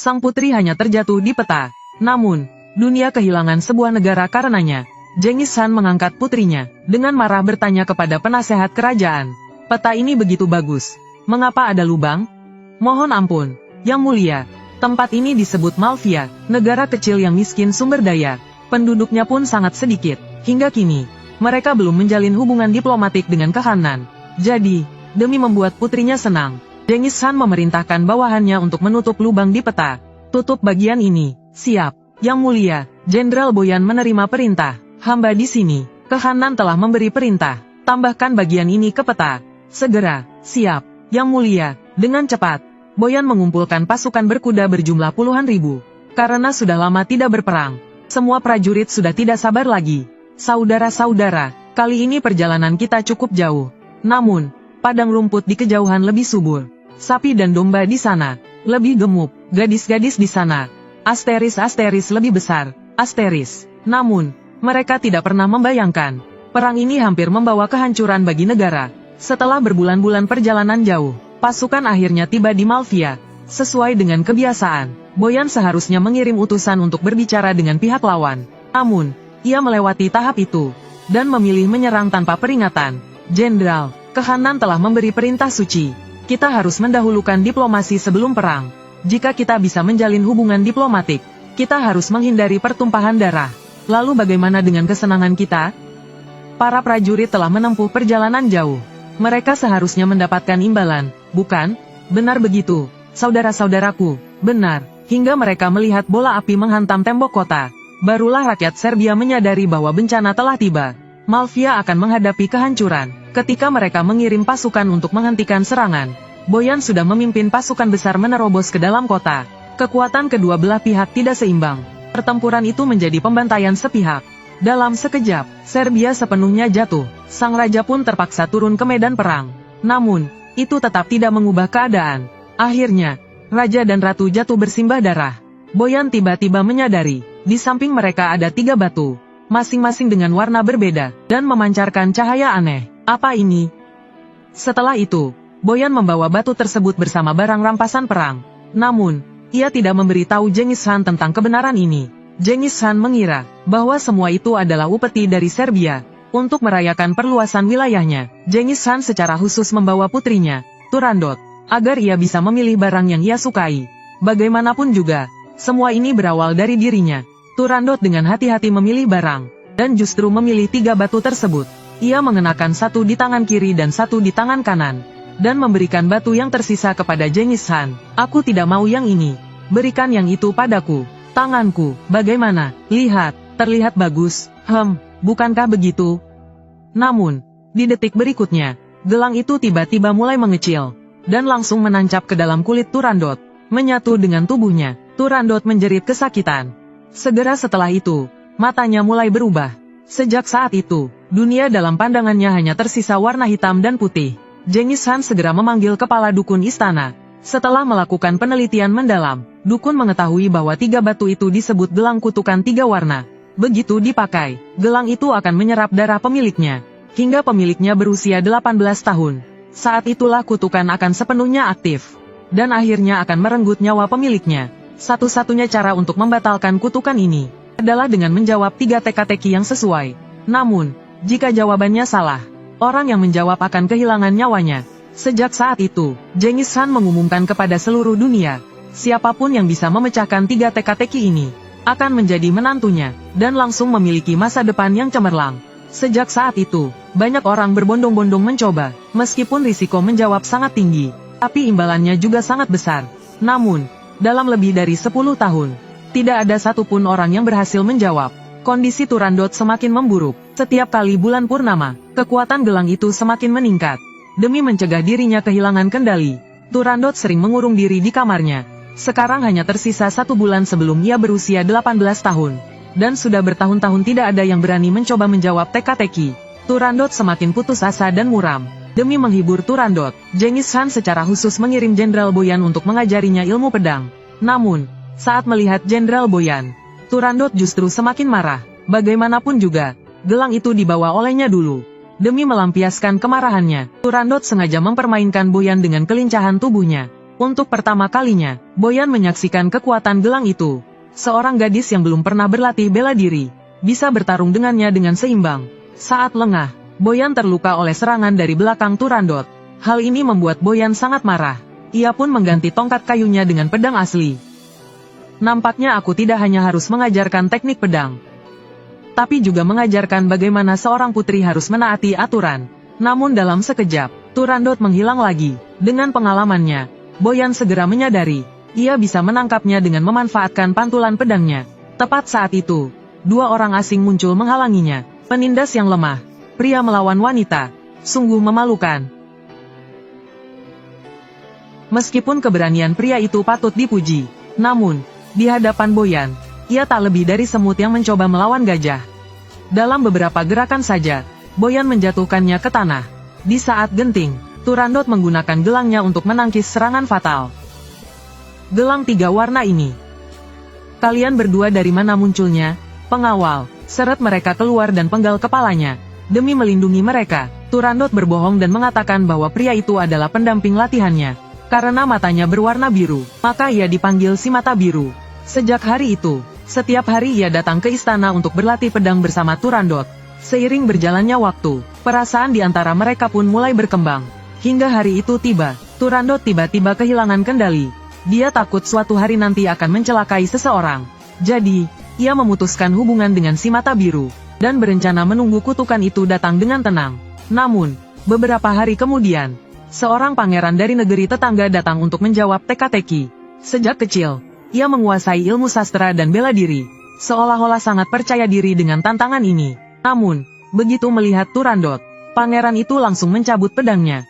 Sang putri hanya terjatuh di peta. Namun, dunia kehilangan sebuah negara karenanya. Genghis Khan mengangkat putrinya, dengan marah bertanya kepada penasehat kerajaan. Peta ini begitu bagus. Mengapa ada lubang? Mohon ampun, Yang Mulia. Tempat ini disebut Malvia, negara kecil yang miskin sumber daya. Penduduknya pun sangat sedikit. Hingga kini, mereka belum menjalin hubungan diplomatik dengan Kekhanan. Jadi, demi membuat putrinya senang, Genghis Khan memerintahkan bawahannya untuk menutup lubang di peta. Tutup bagian ini. Siap. Yang Mulia, Jenderal Boyan menerima perintah. Hamba di sini. Kekhanan telah memberi perintah. Tambahkan bagian ini ke peta. Segera. Siap. Yang Mulia. Dengan cepat, Boyan mengumpulkan pasukan berkuda berjumlah puluhan ribu. Karena sudah lama tidak berperang, semua prajurit sudah tidak sabar lagi. Saudara-saudara, kali ini perjalanan kita cukup jauh. Namun, padang rumput di kejauhan lebih subur. Sapi dan domba di sana lebih gemuk. Gadis-gadis di sana. Asteris lebih besar. Asteris. Namun, mereka tidak pernah membayangkan, perang ini hampir membawa kehancuran bagi negara. Setelah berbulan-bulan perjalanan jauh, pasukan akhirnya tiba di Malvia. Sesuai dengan kebiasaan, Boyan seharusnya mengirim utusan untuk berbicara dengan pihak lawan. Namun, ia melewati tahap itu, dan memilih menyerang tanpa peringatan. Jenderal, Kekhanan telah memberi perintah suci. Kita harus mendahulukan diplomasi sebelum perang. Jika kita bisa menjalin hubungan diplomatik, kita harus menghindari pertumpahan darah. Lalu bagaimana dengan kesenangan kita? Para prajurit telah menempuh perjalanan jauh. Mereka seharusnya mendapatkan imbalan, bukan? Benar begitu, saudara-saudaraku, benar. Hingga mereka melihat bola api menghantam tembok kota. Barulah rakyat Serbia menyadari bahwa bencana telah tiba. Malvia akan menghadapi kehancuran. Ketika mereka mengirim pasukan untuk menghentikan serangan, Boyan sudah memimpin pasukan besar menerobos ke dalam kota. Kekuatan kedua belah pihak tidak seimbang. Pertempuran itu menjadi pembantaian sepihak. Dalam sekejap, Serbia sepenuhnya jatuh. Sang raja pun terpaksa turun ke medan perang. Namun, itu tetap tidak mengubah keadaan. Akhirnya, raja dan ratu jatuh bersimbah darah. Boyan tiba-tiba menyadari, di samping mereka ada 3 batu, masing-masing dengan warna berbeda, dan memancarkan cahaya aneh. Apa ini? Setelah itu, Boyan membawa batu tersebut bersama barang rampasan perang. Namun, ia tidak memberitahu Genghis Khan tentang kebenaran ini. Genghis Khan mengira bahwa semua itu adalah upeti dari Serbia. Untuk merayakan perluasan wilayahnya, Genghis Khan secara khusus membawa putrinya, Turandot, agar ia bisa memilih barang yang ia sukai. Bagaimanapun juga, semua ini berawal dari dirinya. Turandot dengan hati-hati memilih barang, dan justru memilih 3 batu tersebut. Ia mengenakan satu di tangan kiri dan satu di tangan kanan, dan memberikan batu yang tersisa kepada Genghis Khan. Aku tidak mau yang ini. Berikan yang itu padaku. Tanganku, bagaimana? Lihat, terlihat bagus. Bukankah begitu? Namun, di detik berikutnya, gelang itu tiba-tiba mulai mengecil, dan langsung menancap ke dalam kulit Turandot, menyatu dengan tubuhnya. Turandot menjerit kesakitan. Segera setelah itu, matanya mulai berubah. Sejak saat itu, dunia dalam pandangannya hanya tersisa warna hitam dan putih. Genghis Khan segera memanggil kepala dukun istana. Setelah melakukan penelitian mendalam, dukun mengetahui bahwa 3 batu itu disebut gelang kutukan 3 warna. Begitu dipakai, gelang itu akan menyerap darah pemiliknya, hingga pemiliknya berusia 18 tahun. Saat itulah kutukan akan sepenuhnya aktif, dan akhirnya akan merenggut nyawa pemiliknya. Satu-satunya cara untuk membatalkan kutukan ini adalah dengan menjawab 3 teka-teki yang sesuai. Namun, jika jawabannya salah, orang yang menjawab akan kehilangan nyawanya. Sejak saat itu, Genghis Khan mengumumkan kepada seluruh dunia, siapapun yang bisa memecahkan 3 teka-teki ini, akan menjadi menantunya, dan langsung memiliki masa depan yang cemerlang. Sejak saat itu, banyak orang berbondong-bondong mencoba, meskipun risiko menjawab sangat tinggi, tapi imbalannya juga sangat besar. Namun, dalam lebih dari 10 tahun, tidak ada satupun orang yang berhasil menjawab. Kondisi Turandot semakin memburuk. Setiap kali bulan purnama, kekuatan gelang itu semakin meningkat. Demi mencegah dirinya kehilangan kendali, Turandot sering mengurung diri di kamarnya. Sekarang hanya tersisa 1 bulan sebelum ia berusia 18 tahun. Dan sudah bertahun-tahun tidak ada yang berani mencoba menjawab teka-teki. Turandot semakin putus asa dan muram. Demi menghibur Turandot, Genghis Khan secara khusus mengirim Jenderal Boyan untuk mengajarinya ilmu pedang. Namun, saat melihat Jenderal Boyan, Turandot justru semakin marah. Bagaimanapun juga, gelang itu dibawa olehnya dulu. Demi melampiaskan kemarahannya, Turandot sengaja mempermainkan Boyan dengan kelincahan tubuhnya. Untuk pertama kalinya, Boyan menyaksikan kekuatan gelang itu. Seorang gadis yang belum pernah berlatih bela diri, bisa bertarung dengannya dengan seimbang. Saat lengah, Boyan terluka oleh serangan dari belakang Turandot. Hal ini membuat Boyan sangat marah. Ia pun mengganti tongkat kayunya dengan pedang asli. Nampaknya aku tidak hanya harus mengajarkan teknik pedang, tapi juga mengajarkan bagaimana seorang putri harus menaati aturan. Namun dalam sekejap, Turandot menghilang lagi. Dengan pengalamannya, Boyan segera menyadari, ia bisa menangkapnya dengan memanfaatkan pantulan pedangnya. Tepat saat itu, dua orang asing muncul menghalanginya. Penindas yang lemah, pria melawan wanita, sungguh memalukan. Meskipun keberanian pria itu patut dipuji, namun, di hadapan Boyan, ia tak lebih dari semut yang mencoba melawan gajah. Dalam beberapa gerakan saja, Boyan menjatuhkannya ke tanah. Di saat genting, Turandot menggunakan gelangnya untuk menangkis serangan fatal. Gelang 3 warna ini. Kalian berdua dari mana munculnya? Pengawal, seret mereka keluar dan penggal kepalanya. Demi melindungi mereka, Turandot berbohong dan mengatakan bahwa pria itu adalah pendamping latihannya. Karena matanya berwarna biru, maka ia dipanggil si mata biru. Sejak hari itu, setiap hari ia datang ke istana untuk berlatih pedang bersama Turandot. Seiring berjalannya waktu, perasaan di antara mereka pun mulai berkembang. Hingga hari itu tiba, Turandot tiba-tiba kehilangan kendali. Dia takut suatu hari nanti akan mencelakai seseorang. Jadi, ia memutuskan hubungan dengan si mata biru, dan berencana menunggu kutukan itu datang dengan tenang. Namun, beberapa hari kemudian, seorang pangeran dari negeri tetangga datang untuk menjawab teka-teki. Sejak kecil, ia menguasai ilmu sastra dan bela diri, seolah-olah sangat percaya diri dengan tantangan ini. Namun, begitu melihat Turandot, pangeran itu langsung mencabut pedangnya.